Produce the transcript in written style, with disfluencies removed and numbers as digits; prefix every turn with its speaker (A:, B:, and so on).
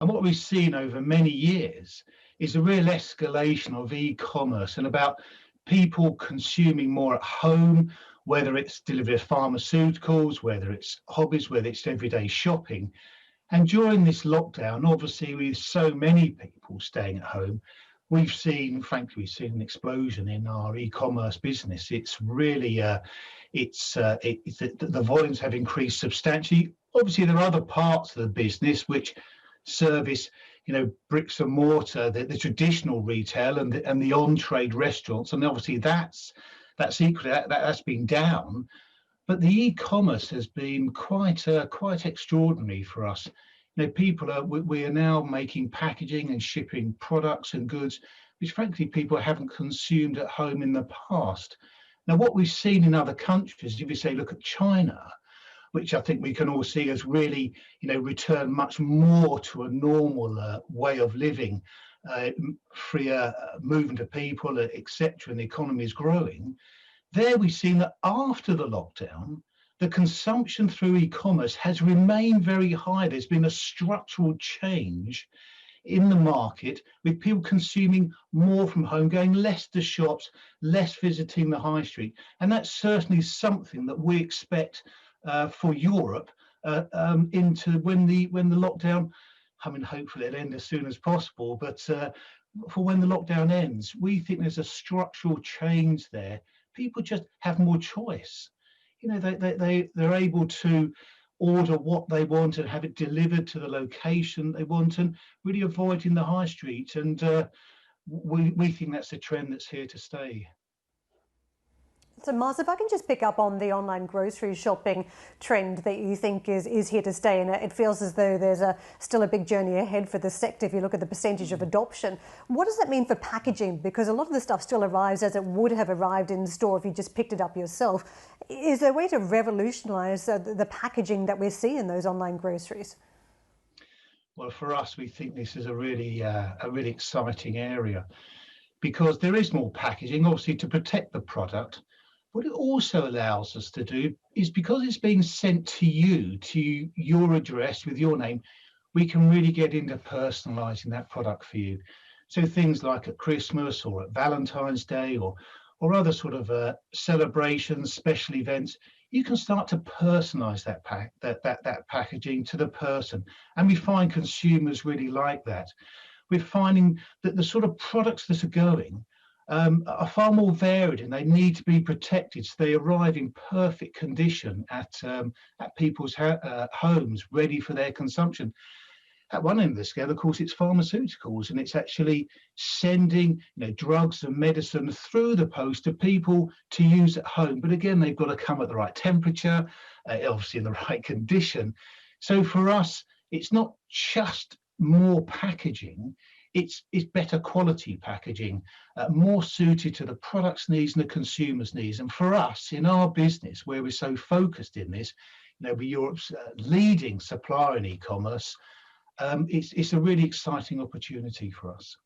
A: And what we've seen over many years is a real escalation of e-commerce and about people consuming more at home, whether it's delivery of pharmaceuticals, whether it's hobbies, whether it's everyday shopping. And during this lockdown, obviously, with so many people staying at home, frankly, we've seen an explosion in our e-commerce business. It's really, the volumes have increased substantially. Obviously, there are other parts of the business which service, bricks and mortar, the traditional retail and the on-trade restaurants, and obviously that's equally that's been down. But the e-commerce has been quite extraordinary for us. We are now making packaging and shipping products and goods which frankly people haven't consumed at home in the past. Now, what we've seen in other countries, if you say look at China, which I think we can all see has really, returned much more to a normal way of living, freer movement of people, etc., and the economy is growing. There we've seen that after the lockdown, the consumption through e-commerce has remained very high. There's been a structural change in the market with people consuming more from home, going less to shops, less visiting the high street. And that's certainly something that we expect for Europe into when the lockdown, hopefully it'll end as soon as possible, but for when the lockdown ends, we think there's a structural change there. People just have more choice. They're able to order what they want and have it delivered to the location they want, and really avoiding the high street. And we think that's a trend that's here to stay.
B: So, Mars, if I can just pick up on the online grocery shopping trend that you think is here to stay, and it feels as though there's still a big journey ahead for the sector if you look at the percentage of adoption. What does that mean for packaging? Because a lot of the stuff still arrives as it would have arrived in store if you just picked it up yourself. Is there a way to revolutionise the packaging that we see in those online groceries?
A: Well, for us, we think this is a really exciting area because there is more packaging, obviously, to protect the product. What it also allows us to do is, because it's being sent to you, to your address with your name, we can really get into personalising that product for you. So things like at Christmas or at Valentine's Day or other sort of celebrations, special events, you can start to personalise that packaging to the person. And we find consumers really like that. We're finding that the sort of products that are going are far more varied, and they need to be protected so they arrive in perfect condition at people's homes, ready for their consumption. At one end of the scale, of course, it's pharmaceuticals, and it's actually sending drugs and medicine through the post to people to use at home. But again, they've got to come at the right temperature, obviously in the right condition. So for us, it's not just more packaging, it's better quality packaging, more suited to the product's needs and the consumer's needs. And for us, in our business, where we're so focused in this, we're Europe's leading supplier in e-commerce, it's a really exciting opportunity for us.